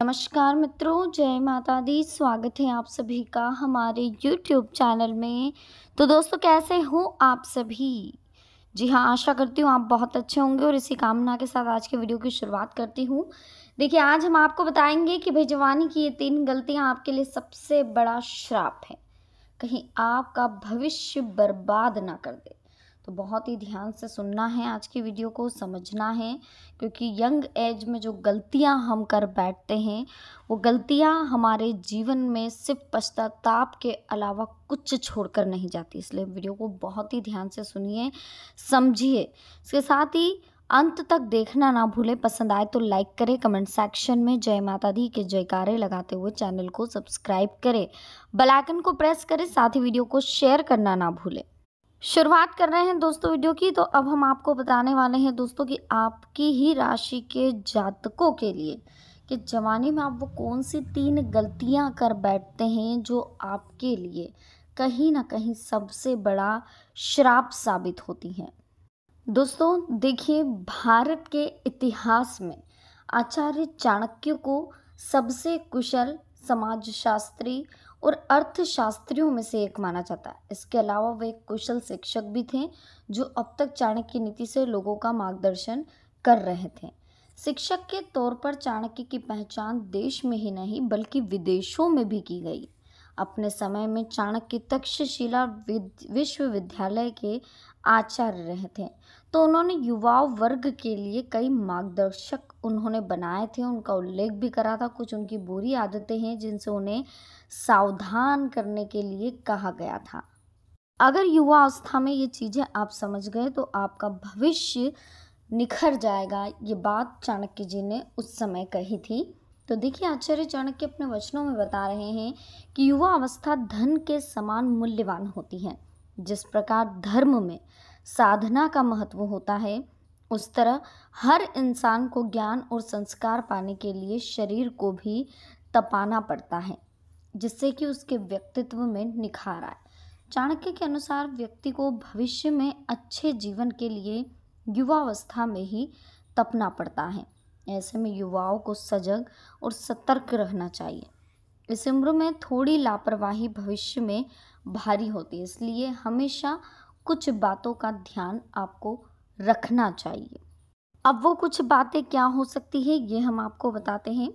नमस्कार मित्रों, जय माता दी। स्वागत है आप सभी का हमारे YouTube चैनल में। तो दोस्तों, कैसे हो आप सभी? जी हाँ, आशा करती हूँ आप बहुत अच्छे होंगे और इसी कामना के साथ आज के वीडियो की शुरुआत करती हूँ। देखिए, आज हम आपको बताएंगे कि भाई जवानी की ये 3 गलतियाँ आपके लिए सबसे बड़ा श्राप है, कहीं आपका भविष्य बर्बाद ना कर दे। तो बहुत ही ध्यान से सुनना है, आज की वीडियो को समझना है, क्योंकि यंग एज में जो गलतियां हम कर बैठते हैं वो गलतियां हमारे जीवन में सिर्फ पश्चाताप के अलावा कुछ छोड़कर नहीं जाती। इसलिए वीडियो को बहुत ही ध्यान से सुनिए, समझिए। इसके साथ ही अंत तक देखना ना भूलें। पसंद आए तो लाइक करें, कमेंट सेक्शन में जय माता दी के जयकारे लगाते हुए चैनल को सब्सक्राइब करें, बेल आइकन को प्रेस करें, साथ ही वीडियो को शेयर करना ना भूलें। शुरुआत कर रहे हैं दोस्तों वीडियो की। तो अब हम आपको बताने वाले हैं दोस्तों कि आपकी ही राशि के जातकों के लिए कि जवानी में आप वो कौन सी 3 गलतियां कर बैठते हैं जो आपके लिए कहीं ना कहीं सबसे बड़ा श्राप साबित होती हैं। दोस्तों देखिए, भारत के इतिहास में आचार्य चाणक्य को सबसे कुशल समाजशास्त्री और अर्थशास्त्रियों में से एक माना जाता है। इसके अलावा वे एक कुशल शिक्षक भी थे जो अब तक चाणक्य नीति से लोगों का मार्गदर्शन कर रहे थे। शिक्षक के तौर पर चाणक्य की पहचान देश में ही नहीं बल्कि विदेशों में भी की गई। अपने समय में चाणक्य तक्षशिला विश्वविद्यालय के आचार्य रहे थे। तो उन्होंने युवा वर्ग के लिए कई मार्गदर्शक उन्होंने बनाए थे, उनका उल्लेख भी करा था। कुछ उनकी बुरी आदतें हैं जिनसे उन्हें सावधान करने के लिए कहा गया था। अगर युवा अवस्था में ये चीज़ें आप समझ गए तो आपका भविष्य निखर जाएगा। ये बात चाणक्य जी ने उस समय कही थी। तो देखिए, आचार्य चाणक्य अपने वचनों में बता रहे हैं कि युवा अवस्था धन के समान मूल्यवान होती है। जिस प्रकार धर्म में साधना का महत्व होता है, उस तरह हर इंसान को ज्ञान और संस्कार पाने के लिए शरीर को भी तपाना पड़ता है, जिससे कि उसके व्यक्तित्व में निखार आए। चाणक्य के अनुसार व्यक्ति को भविष्य में अच्छे जीवन के लिए युवावस्था में ही तपना पड़ता है। ऐसे में युवाओं को सजग और सतर्क रहना चाहिए। इस उम्र में थोड़ी लापरवाही भविष्य में भारी होती है, इसलिए हमेशा कुछ बातों का ध्यान आपको रखना चाहिए। अब वो कुछ बातें क्या हो सकती है ये हम आपको बताते हैं।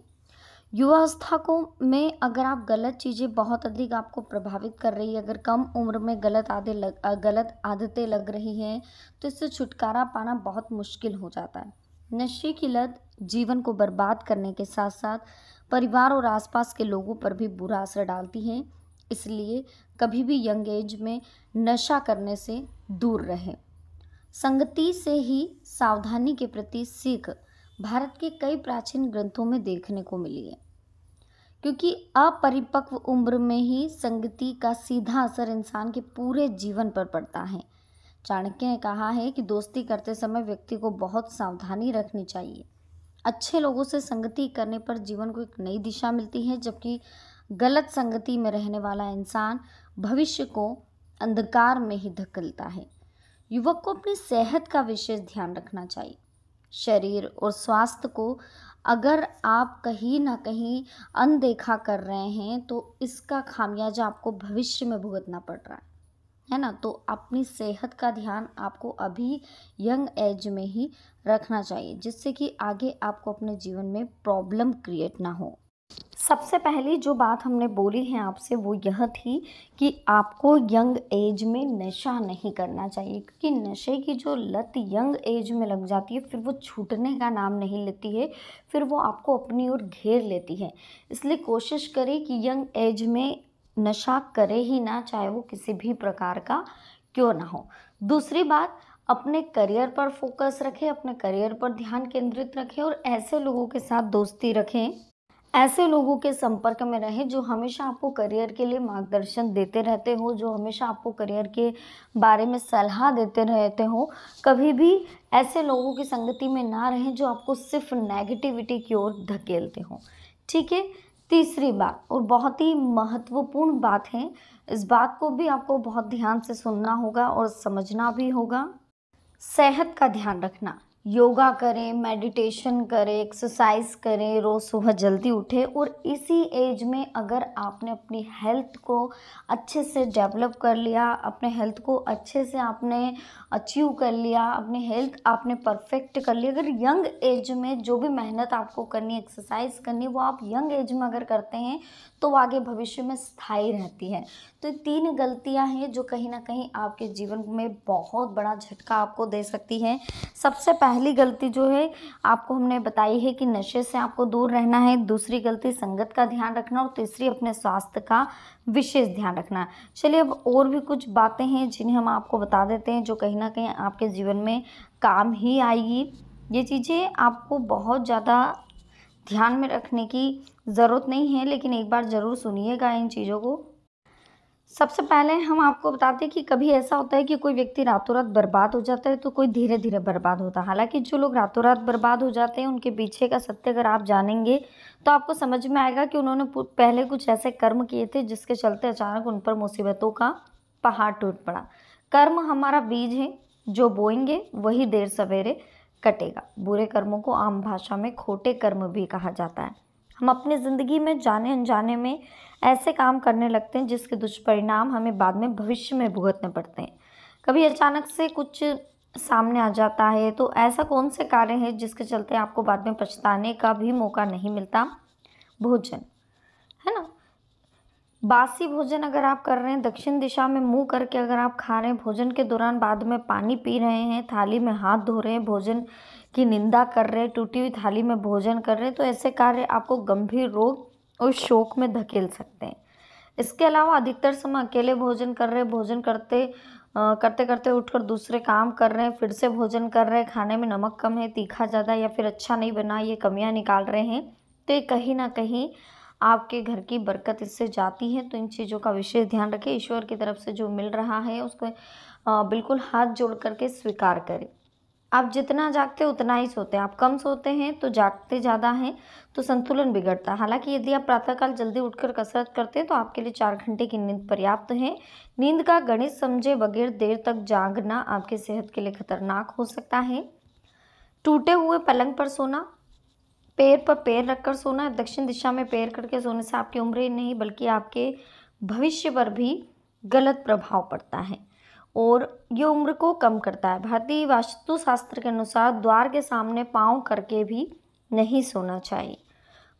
युवावस्था को में अगर आप गलत चीज़ें बहुत अधिक आपको प्रभावित कर रही है, अगर कम उम्र में गलत आदतें लग रही हैं, तो इससे छुटकारा पाना बहुत मुश्किल हो जाता है। नशे की लत जीवन को बर्बाद करने के साथ साथ परिवार और आसपास के लोगों पर भी बुरा असर डालती है। इसलिए कभी भी यंग एज में नशा करने से दूर रहें। संगति से ही सावधानी के प्रति सीख भारत के कई प्राचीन ग्रंथों में देखने को मिली है, क्योंकि अपरिपक्व उम्र में ही संगति का सीधा असर इंसान के पूरे जीवन पर पड़ता है। चाणक्य ने कहा है कि दोस्ती करते समय व्यक्ति को बहुत सावधानी रखनी चाहिए। अच्छे लोगों से संगति करने पर जीवन को एक नई दिशा मिलती है, जबकि गलत संगति में रहने वाला इंसान भविष्य को अंधकार में ही धकेलता है। युवक को अपनी सेहत का विशेष ध्यान रखना चाहिए। शरीर और स्वास्थ्य को अगर आप कहीं ना कहीं अनदेखा कर रहे हैं तो इसका खामियाजा आपको भविष्य में भुगतना पड़ रहा है ना। तो अपनी सेहत का ध्यान आपको अभी यंग एज में ही रखना चाहिए, जिससे कि आगे आपको अपने जीवन में प्रॉब्लम क्रिएट ना हो। सबसे पहली जो बात हमने बोली है आपसे वो यह थी कि आपको यंग एज में नशा नहीं करना चाहिए, क्योंकि नशे की जो लत यंग एज में लग जाती है फिर वो छूटने का नाम नहीं लेती है, फिर वो आपको अपनी ओर घेर लेती है। इसलिए कोशिश करें कि यंग एज में नशा करे ही ना, चाहे वो किसी भी प्रकार का क्यों ना हो। दूसरी बात, अपने करियर पर फोकस रखें, अपने करियर पर ध्यान केंद्रित रखें और ऐसे लोगों के साथ दोस्ती रखें, ऐसे लोगों के संपर्क में रहें जो हमेशा आपको करियर के लिए मार्गदर्शन देते रहते हो, जो हमेशा आपको करियर के बारे में सलाह देते रहते हो। कभी भी ऐसे लोगों की संगति में ना रहें जो आपको सिर्फ नेगेटिविटी की ओर धकेलते हो। ठीक है। तीसरी बात और बहुत ही महत्वपूर्ण बात है, इस बात को भी आपको बहुत ध्यान से सुनना होगा और समझना भी होगा। सेहत का ध्यान रखना। योगा करें, मेडिटेशन करें, एक्सरसाइज करें, रोज़ सुबह जल्दी उठें। और इसी एज में अगर आपने अपनी हेल्थ को अच्छे से डेवलप कर लिया, अपने हेल्थ को अच्छे से आपने अचीव कर लिया, अपनी हेल्थ आपने परफेक्ट कर ली, अगर यंग एज में जो भी मेहनत आपको करनी है, एक्सरसाइज करनी, वो आप यंग एज में अगर करते हैं तो वो आगे भविष्य में स्थायी रहती है। तो ये 3 गलतियां हैं जो कहीं ना कहीं आपके जीवन में बहुत बड़ा झटका आपको दे सकती है। सबसे पहली गलती जो है आपको हमने बताई है कि नशे से आपको दूर रहना है। दूसरी गलती संगत का ध्यान रखना, और तीसरी अपने स्वास्थ्य का विशेष ध्यान रखना। चलिए अब और भी कुछ बातें हैं जिन्हें हम आपको बता देते हैं जो कहीं ना कहीं आपके जीवन में काम ही आएगी। ये चीज़ें आपको बहुत ज़्यादा ध्यान में रखने की ज़रूरत नहीं है, लेकिन एक बार ज़रूर सुनिएगा इन चीज़ों को। सबसे पहले हम आपको बताते हैं कि कभी ऐसा होता है कि कोई व्यक्ति रातों रात बर्बाद हो जाता है, तो कोई धीरे धीरे बर्बाद होता है। हालांकि जो लोग रातों रात बर्बाद हो जाते हैं उनके पीछे का सत्य अगर आप जानेंगे तो आपको समझ में आएगा कि उन्होंने पहले कुछ ऐसे कर्म किए थे जिसके चलते अचानक उन पर मुसीबतों का पहाड़ टूट पड़ा। कर्म हमारा बीज है, जो बोएंगे वही देर सवेरे कटेगा। बुरे कर्मों को आम भाषा में खोटे कर्म भी कहा जाता है। हम अपनी ज़िंदगी में जाने अनजाने में ऐसे काम करने लगते हैं जिसके दुष्परिणाम हमें बाद में भविष्य में भुगतने पड़ते हैं। कभी अचानक से कुछ सामने आ जाता है, तो ऐसा कौन से कार्य है जिसके चलते आपको बाद में पछताने का भी मौका नहीं मिलता? भोजन, है ना। बासी भोजन अगर आप कर रहे हैं, दक्षिण दिशा में मुंह करके अगर आप खा रहे हैं, भोजन के दौरान बाद में पानी पी रहे हैं, थाली में हाथ धो रहे हैं, भोजन की निंदा कर रहे हैं, टूटी हुई थाली में भोजन कर रहे हैं, तो ऐसे कार्य आपको गंभीर रोग और शोक में धकेल सकते हैं। इसके अलावा अधिकतर समय अकेले भोजन कर रहे हैं, भोजन करते करते उठकर दूसरे काम कर रहे हैं, फिर से भोजन कर रहे हैं, खाने में नमक कम है, तीखा ज़्यादा, या फिर अच्छा नहीं बना, ये कमियां निकाल रहे हैं, तो ये कहीं ना कहीं आपके घर की बरकत इससे जाती है। तो इन चीज़ों का विशेष ध्यान रखें। ईश्वर की तरफ से जो मिल रहा है उसको बिल्कुल हाथ जोड़ करके स्वीकार करें। आप जितना जागते हैं उतना ही सोते हैं। आप कम सोते हैं तो जागते ज़्यादा हैं, तो संतुलन बिगड़ता है। हालांकि यदि आप प्रातःकाल जल्दी उठकर कसरत करते हैं तो आपके लिए 4 घंटे की नींद पर्याप्त है। नींद का गणित समझे बगैर देर तक जागना आपकी सेहत के लिए खतरनाक हो सकता है। टूटे हुए पलंग पर सोना, पैर पर पैर रखकर सोना, दक्षिण दिशा में पैर करके सोने से आपकी उम्र ही नहीं बल्कि आपके भविष्य पर भी गलत प्रभाव पड़ता है और ये उम्र को कम करता है। भारतीय वास्तुशास्त्र के अनुसार द्वार के सामने पाँव करके भी नहीं सोना चाहिए।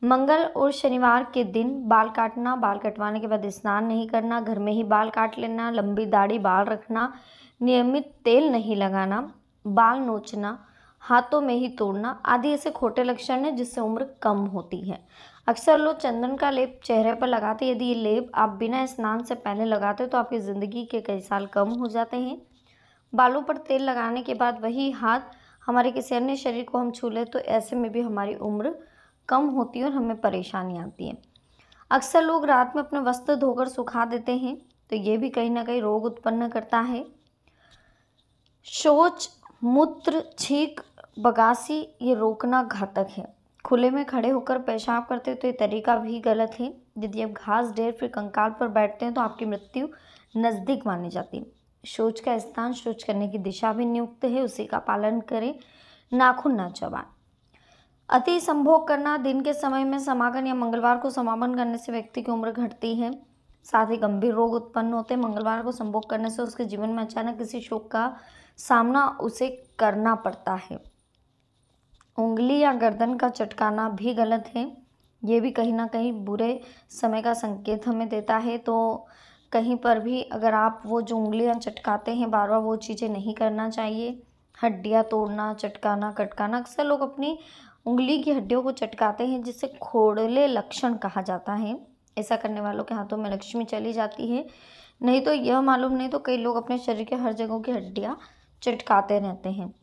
मंगल और शनिवार के दिन बाल काटना, बाल कटवाने के बाद स्नान नहीं करना, घर में ही बाल काट लेना, लंबी दाढ़ी बाल रखना, नियमित तेल नहीं लगाना, बाल नोचना, हाथों में ही तोड़ना आदि ऐसे खोटे लक्षण हैं जिससे उम्र कम होती है। अक्सर लोग चंदन का लेप चेहरे पर लगाते हैं। यदि ये लेप आप बिना स्नान से पहले लगाते हो तो आपकी ज़िंदगी के कई साल कम हो जाते हैं। बालों पर तेल लगाने के बाद वही हाथ हमारे किसी अन्य शरीर को हम छू ले तो ऐसे में भी हमारी उम्र कम होती है और हमें परेशानी आती है। अक्सर लोग रात में अपने वस्त्र धोकर सुखा देते हैं, तो ये भी कहीं ना कहीं रोग उत्पन्न करता है। शौच, मूत्र, छींक, बगासी ये रोकना घातक है। खुले में खड़े होकर पेशाब करते तो ये तरीका भी गलत है। यदि आप घास ढेर फिर कंकाल पर बैठते हैं तो आपकी मृत्यु नज़दीक मानी जाती है। शौच का स्थान, शौच करने की दिशा भी नियुक्त है, उसी का पालन करें। नाखून ना चबाएं। अति संभोग करना, दिन के समय में समागम या मंगलवार को समापन करने से व्यक्ति की उम्र घटती है, साथ ही गंभीर रोग उत्पन्न होते हैं। मंगलवार को संभोग करने से उसके जीवन में अचानक किसी शोक का सामना उसे करना पड़ता है। उंगली या गर्दन का चटकाना भी गलत है, ये भी कहीं ना कहीं बुरे समय का संकेत हमें देता है। तो कहीं पर भी अगर आप वो जो उंगलियां चटकाते हैं बार बार, वो चीज़ें नहीं करना चाहिए। हड्डियां तोड़ना, चटकाना, कटकाना, अक्सर लोग अपनी उंगली की हड्डियों को चटकाते हैं जिसे खोड़ले लक्षण कहा जाता है। ऐसा करने वालों के हाथों में लक्ष्मी चली जाती है। नहीं तो यह मालूम नहीं तो कई लोग अपने शरीर के हर जगह की हड्डियां चटकाते रहते हैं।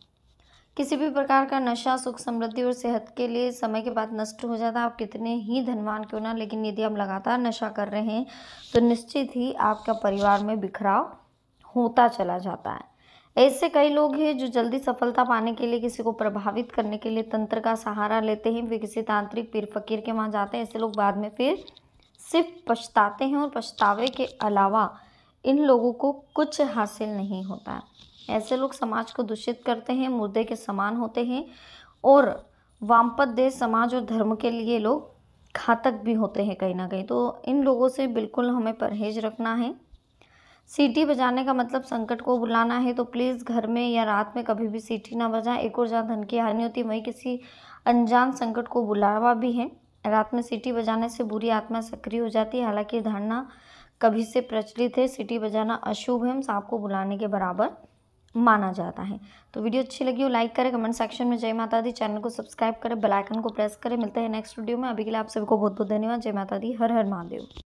किसी भी प्रकार का नशा सुख समृद्धि और सेहत के लिए समय के बाद नष्ट हो जाता है। आप कितने ही धनवान क्यों ना, लेकिन यदि आप लगातार नशा कर रहे हैं तो निश्चित ही आपका परिवार में बिखराव होता चला जाता है। ऐसे कई लोग हैं जो जल्दी सफलता पाने के लिए किसी को प्रभावित करने के लिए तंत्र का सहारा लेते हैं। वे किसी तांत्रिक पीर फकीर के वहाँ जाते हैं। ऐसे लोग बाद में फिर सिर्फ पछताते हैं और पछतावे के अलावा इन लोगों को कुछ हासिल नहीं होता है। ऐसे लोग समाज को दूषित करते हैं, मुर्दे के समान होते हैं और वामपंथ देश, समाज और धर्म के लिए लोग घातक भी होते हैं कहीं ना कहीं। तो इन लोगों से बिल्कुल हमें परहेज रखना है। सीटी बजाने का मतलब संकट को बुलाना है, तो प्लीज़ घर में या रात में कभी भी सीटी ना बजाएं। एक और जहाँ धन की हानि होती है वहीं किसी अनजान संकट को बुलावा भी है। रात में सीटी बजाने से बुरी आत्मा सक्रिय हो जाती है। हालांकि धारणा कभी से प्रचलित है, सीटी बजाना अशुभ है, सांप को बुलाने के बराबर माना जाता है। तो वीडियो अच्छी लगी हो लाइक करें, कमेंट सेक्शन में जय माता दी, चैनल को सब्सक्राइब करें, बेल आइकन को प्रेस करें। मिलते हैं नेक्स्ट वीडियो में। अभी के लिए आप सभी को बहुत बहुत धन्यवाद। जय माता दी, हर हर महादेव।